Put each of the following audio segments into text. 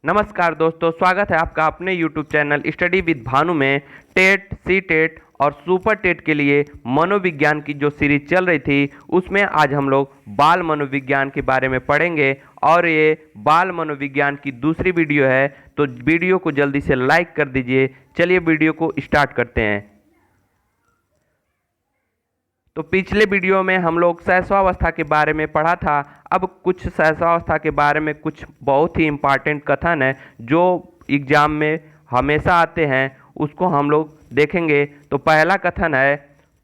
नमस्कार दोस्तों, स्वागत है आपका अपने YouTube channel study with Bhanu में। टेट, सी टेट और सुपर टेट के लिए मनोविज्ञान की जो सीरीज चल रही थी उसमें आज हम लोग बाल मनोविज्ञान के बारे में पढ़ेंगे और ये बाल मनोविज्ञान की दूसरी वीडियो है, तो वीडियो को जल्दी से लाइक कर दीजिए। चलिए वीडियो को स्टार्ट करते हैं। तो पिछले वीडियो में हम लोग शैशवावस्था के बारे में पढ़ा था। अब कुछ शैशवावस्था के बारे में कुछ बहुत ही इम्पॉर्टेंट कथन है जो एग्जाम में हमेशा आते हैं, उसको हम लोग देखेंगे। तो पहला कथन है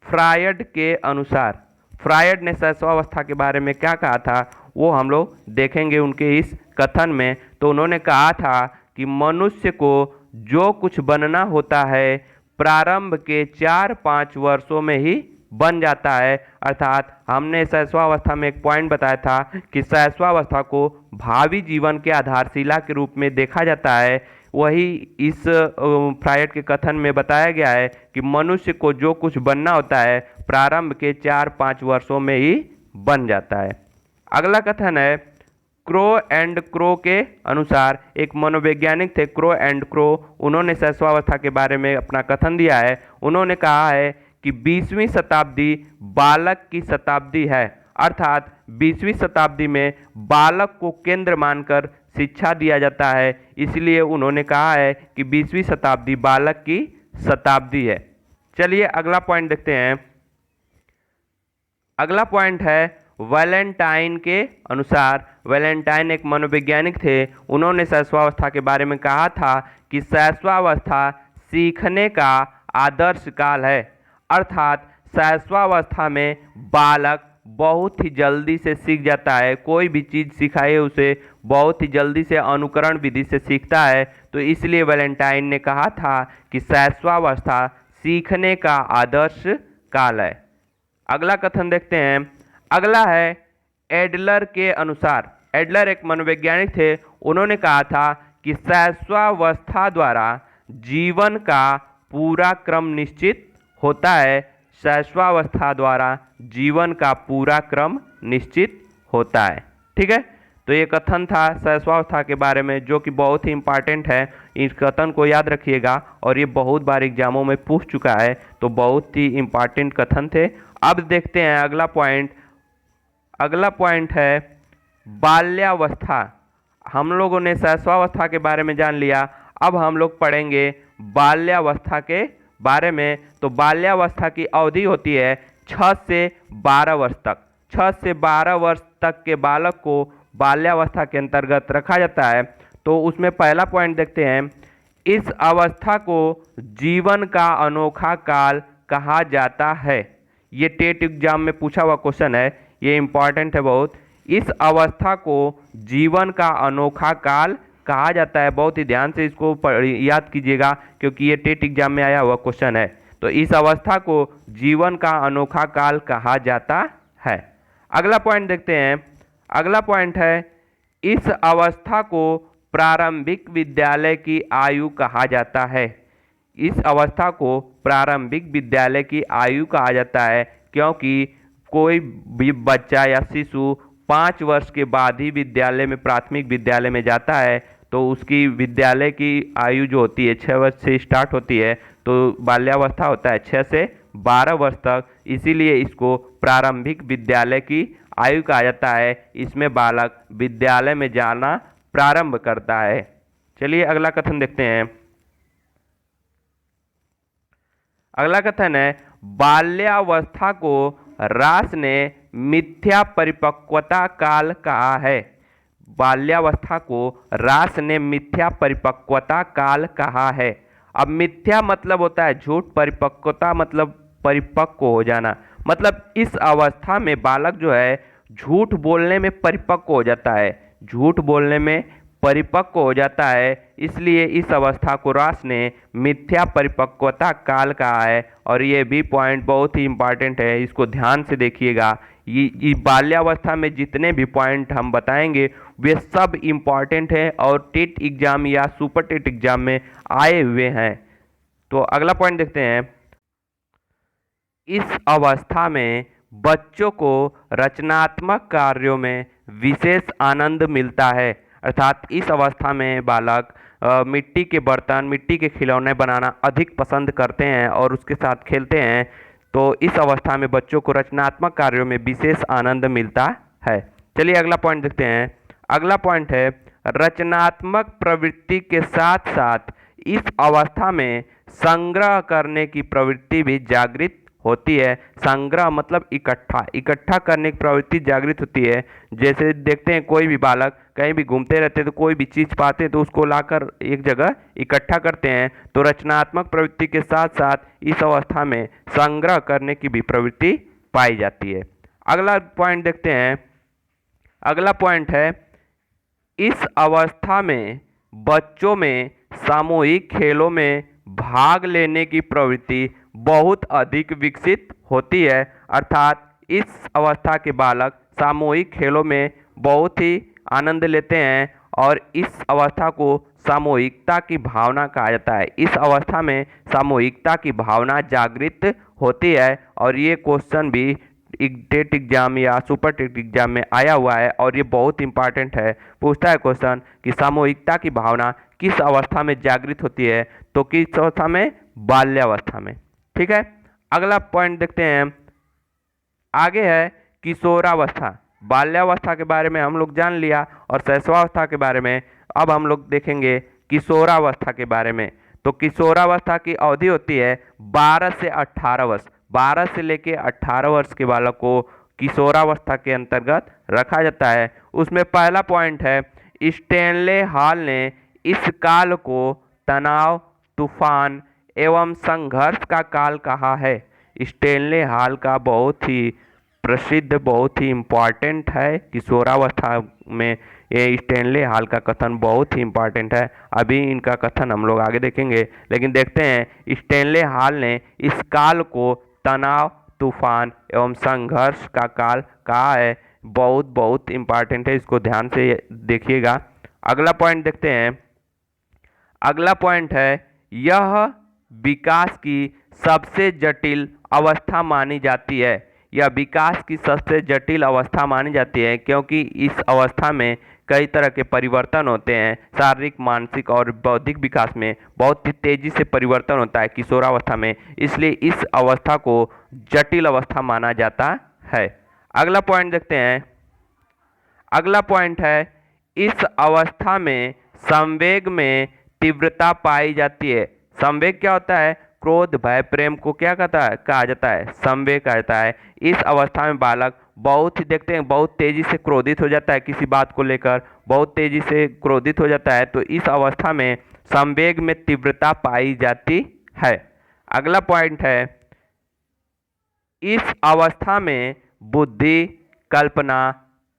फ्रायड के अनुसार। फ्रायड ने शैशवावस्था के बारे में क्या कहा था वो हम लोग देखेंगे उनके इस कथन में। तो उन्होंने कहा था कि मनुष्य को जो कुछ बनना होता है प्रारंभ के 4-5 वर्षों में ही बन जाता है। अर्थात हमने शैशवावस्था में एक पॉइंट बताया था कि शैशवावस्था को भावी जीवन के आधारशिला के रूप में देखा जाता है। वही इस फ्रायड के कथन में बताया गया है कि मनुष्य को जो कुछ बनना होता है प्रारंभ के 4-5 वर्षों में ही बन जाता है। अगला कथन है क्रो एंड क्रो के अनुसार। एक मनोवैज्ञानिक थे क्रो एंड क्रो, उन्होंने शैशवावस्था के बारे में अपना कथन दिया है। उन्होंने कहा है कि 20वीं शताब्दी बालक की शताब्दी है। अर्थात 20वीं शताब्दी में बालक को केंद्र मानकर शिक्षा दिया जाता है, इसलिए उन्होंने कहा है कि 20वीं शताब्दी बालक की शताब्दी है। चलिए अगला पॉइंट देखते हैं। अगला पॉइंट है वैलेंटाइन के अनुसार। वैलेंटाइन एक मनोवैज्ञानिक थे, उन्होंने शैशवावस्था के बारे में कहा था कि शैशवावस्था सीखने का आदर्श काल है। अर्थात शैशवावस्था में बालक बहुत ही जल्दी से सीख जाता है, कोई भी चीज़ सिखाए उसे बहुत ही जल्दी से अनुकरण विधि से सीखता है। तो इसलिए वैलेंटाइन ने कहा था कि शैशवावस्था सीखने का आदर्श काल है। अगला कथन देखते हैं। अगला है एडलर के अनुसार। एडलर एक मनोवैज्ञानिक थे, उन्होंने कहा था कि शैशवावस्था द्वारा जीवन का पूरा क्रम निश्चित होता है। शैशवावस्था द्वारा जीवन का पूरा क्रम निश्चित होता है। ठीक है, तो ये कथन था शैशवावस्था के बारे में जो कि बहुत ही इम्पॉर्टेंट है। इस कथन को याद रखिएगा और ये बहुत बार एग्जामों में पूछ चुका है, तो बहुत ही इम्पॉर्टेंट कथन थे। अब देखते हैं अगला पॉइंट। अगला पॉइंट है बाल्यावस्था। हम लोगों ने शैशवावस्था के बारे में जान लिया, अब हम लोग पढ़ेंगे बाल्यावस्था के बारे में। तो बाल्यावस्था की अवधि होती है 6 से 12 वर्ष तक। 6 से 12 वर्ष तक के बालक को बाल्यावस्था के अंतर्गत रखा जाता है। तो उसमें पहला पॉइंट देखते हैं। इस अवस्था को जीवन का अनोखा काल कहा जाता है। ये टेट एग्जाम में पूछा हुआ क्वेश्चन है, ये इंपॉर्टेंट है बहुत। इस अवस्था को जीवन का अनोखा काल कहा जाता है। बहुत ही ध्यान से इसको याद कीजिएगा क्योंकि ये टेट एग्जाम में आया हुआ क्वेश्चन है। तो इस अवस्था को जीवन का अनोखा काल कहा जाता है। अगला पॉइंट देखते हैं। अगला पॉइंट है इस अवस्था को प्रारंभिक विद्यालय की आयु कहा जाता है। इस अवस्था को प्रारंभिक विद्यालय की आयु कहा जाता है क्योंकि कोई भी बच्चा या शिशु 5 वर्ष के बाद ही विद्यालय में, प्राथमिक विद्यालय में जाता है। तो उसकी विद्यालय की आयु जो होती है 6 वर्ष से स्टार्ट होती है, तो बाल्यावस्था होता है 6 से 12 वर्ष तक। इसीलिए इसको प्रारंभिक विद्यालय की आयु कहा जाता है। इसमें बालक विद्यालय में जाना प्रारंभ करता है। चलिए अगला कथन देखते हैं। अगला कथन है बाल्यावस्था को रास ने मिथ्या परिपक्वता काल कहा है। बाल्यावस्था को रास ने मिथ्या परिपक्वता काल कहा है। अब मिथ्या मतलब होता है झूठ, परिपक्वता मतलब परिपक्व हो जाना। मतलब इस अवस्था में बालक जो है झूठ बोलने में परिपक्व हो जाता है, झूठ बोलने में परिपक्व हो जाता है। इसलिए इस अवस्था को रास ने मिथ्या परिपक्वता काल कहा है। और ये भी पॉइंट बहुत ही इंपॉर्टेंट है, इसको ध्यान से देखिएगा। ये बाल्यावस्था में जितने भी पॉइंट हम बताएंगे वे सब इम्पॉर्टेंट हैं और टेट एग्जाम या सुपर टेट एग्जाम में आए हुए हैं। तो अगला पॉइंट देखते हैं। इस अवस्था में बच्चों को रचनात्मक कार्यों में विशेष आनंद मिलता है। अर्थात इस अवस्था में बालक मिट्टी के बर्तन, मिट्टी के खिलौने बनाना अधिक पसंद करते हैं और उसके साथ खेलते हैं। तो इस अवस्था में बच्चों को रचनात्मक कार्यों में विशेष आनंद मिलता है। चलिए अगला पॉइंट देखते हैं। अगला पॉइंट है रचनात्मक प्रवृत्ति के साथ साथ इस अवस्था में संग्रह करने की प्रवृत्ति भी जागृत होती है। संग्रह मतलब इकट्ठा करने की प्रवृत्ति जागृत होती है। जैसे देखते हैं कोई भी बालक कहीं भी घूमते रहते हैं तो कोई भी चीज़ पाते हैं तो उसको लाकर एक जगह इकट्ठा करते हैं। तो रचनात्मक प्रवृत्ति के साथ साथ इस अवस्था में संग्रह करने की भी प्रवृत्ति पाई जाती है। अगला पॉइंट देखते हैं। अगला पॉइंट है इस अवस्था में बच्चों में सामूहिक खेलों में भाग लेने की प्रवृत्ति बहुत अधिक विकसित होती है। अर्थात इस अवस्था के बालक सामूहिक खेलों में बहुत ही आनंद लेते हैं और इस अवस्था को सामूहिकता की भावना कहा जाता है। इस अवस्था में सामूहिकता की भावना जागृत होती है और ये क्वेश्चन भी टेट एग्जाम या सुपर टेट एग्जाम में आया हुआ है और ये बहुत इंपॉर्टेंट है। पूछता है क्वेश्चन कि सामूहिकता की भावना किस अवस्था में जागृत होती है, तो किस अवस्था में? बाल्यावस्था में। ठीक है, अगला पॉइंट देखते हैं। आगे है किशोरावस्था। बाल्यावस्था के बारे में हम लोग जान लिया और शैशवावस्था के बारे में। अब हम लोग देखेंगे किशोरावस्था के बारे में। तो किशोरावस्था की अवधि होती है 12 से 18 वर्ष। 12 से लेके 18 वर्ष के बालक को किशोरावस्था के अंतर्गत रखा जाता है। उसमें पहला पॉइंट है स्टैनले हॉल ने इस काल को तनाव, तूफान एवं संघर्ष का काल कहा है। स्टैनले हॉल का बहुत ही प्रसिद्ध, बहुत ही इम्पॉर्टेंट है किशोरावस्था में। ये स्टैनले हॉल का कथन बहुत ही इम्पॉर्टेंट है। अभी इनका कथन हम लोग आगे देखेंगे, लेकिन देखते हैं स्टैनले हॉल ने इस काल को तनाव, तूफान एवं संघर्ष का काल कहा है। बहुत बहुत इम्पॉर्टेंट है, इसको ध्यान से देखिएगा। अगला पॉइंट देखते हैं। अगला पॉइंट है यह विकास की सबसे जटिल अवस्था मानी जाती है। यह विकास की सबसे जटिल अवस्था मानी जाती है क्योंकि इस अवस्था में कई तरह के परिवर्तन होते हैं। शारीरिक, मानसिक और बौद्धिक विकास में बहुत ही तेजी से परिवर्तन होता है किशोरावस्था में, इसलिए इस अवस्था को जटिल अवस्था माना जाता है। अगला पॉइंट देखते हैं। अगला पॉइंट है इस अवस्था में संवेग में तीव्रता पाई जाती है। संवेग क्या होता है? क्रोध, भय, प्रेम को क्या कहा जाता है? संवेग कहा जाता है। इस अवस्था में बालक बहुत ही देखते हैं बहुत तेजी से क्रोधित हो जाता है, किसी बात को लेकर बहुत तेजी से क्रोधित हो जाता है। तो इस अवस्था में संवेग में तीव्रता पाई जाती है। अगला पॉइंट है इस अवस्था में बुद्धि, कल्पना,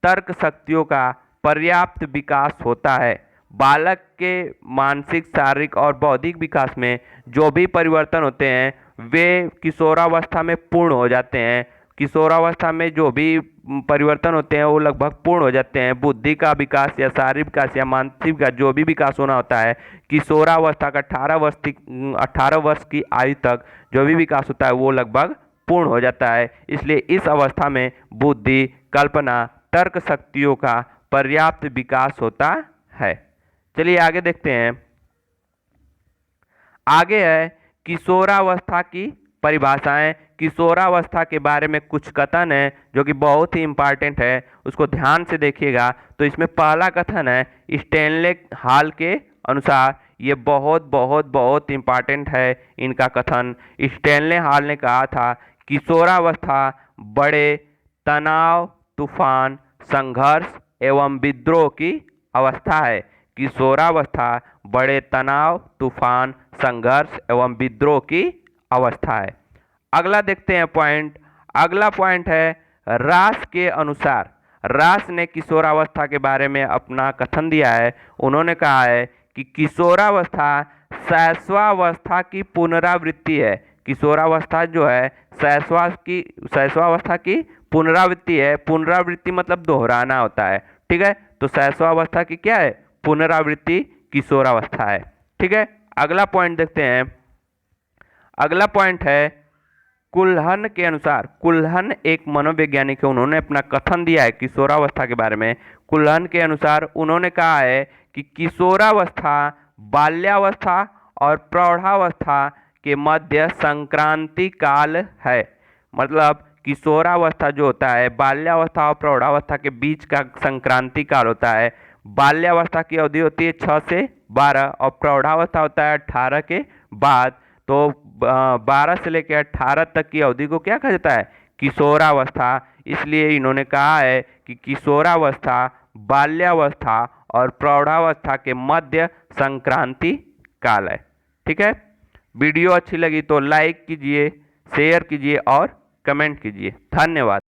तर्क शक्तियों का पर्याप्त विकास होता है। बालक के मानसिक, शारीरिक और बौद्धिक विकास में जो भी परिवर्तन होते हैं वे किशोरावस्था में पूर्ण हो जाते हैं। किशोरावस्था में जो भी परिवर्तन होते हैं वो लगभग पूर्ण हो जाते हैं। बुद्धि का विकास या शारीरिक विकास या मानसिक विकास जो भी विकास होना होता है किशोरावस्था का 18 वर्ष की आयु तक जो भी विकास होता है वो लगभग पूर्ण हो जाता है। इसलिए इस अवस्था में बुद्धि, कल्पना, तर्क शक्तियों का पर्याप्त विकास होता है। चलिए आगे देखते हैं। आगे है किशोरावस्था की परिभाषाएं। किशोरावस्था के बारे में कुछ कथन है जो कि बहुत ही इंपॉर्टेंट है, उसको ध्यान से देखिएगा। तो इसमें पहला कथन है स्टैनले हॉल के अनुसार, ये बहुत बहुत बहुत इंपॉर्टेंट है इनका कथन। स्टैनले हॉल ने कहा था किशोरावस्था बड़े तनाव, तूफान, संघर्ष एवं विद्रोह की अवस्था है। किशोरावस्था बड़े तनाव, तूफान, संघर्ष एवं विद्रोह की अवस्था है। अगला देखते हैं पॉइंट। अगला पॉइंट है रास के अनुसार। रास ने किशोरावस्था के बारे में अपना कथन दिया है। उन्होंने कहा है कि किशोरावस्था शैशवावस्था की पुनरावृत्ति है। किशोरावस्था जो है शैशवावस्था की पुनरावृत्ति है। पुनरावृत्ति मतलब दोहराना होता है। ठीक है, तो शैशवावस्था की क्या है? पुनरावृत्ति किशोरावस्था है। ठीक है, अगला पॉइंट देखते हैं। अगला पॉइंट है कुल्हन के अनुसार, कुल्हन एक मनोवैज्ञानिक है, उन्होंने अपना कथन दिया है किशोरावस्था के बारे में। कुल्हन के अनुसार उन्होंने कहा है कि किशोरावस्था बाल्यावस्था और प्रौढ़ावस्था के मध्य संक्रांति काल है। मतलब किशोरावस्था जो होता है बाल्यावस्था और प्रौढ़ावस्था के बीच का संक्रांति काल होता है। बाल्यावस्था की अवधि होती है 6 से 12 और प्रौढ़ावस्था होता है 18 के बाद। तो 12 से लेकर 18 तक की अवधि को क्या कहा जाता है? किशोरावस्था। इसलिए इन्होंने कहा है कि किशोरावस्था बाल्यावस्था और प्रौढ़ावस्था के मध्य संक्रांति काल है। ठीक है, वीडियो अच्छी लगी तो लाइक कीजिए, शेयर कीजिए और कमेंट कीजिए। धन्यवाद।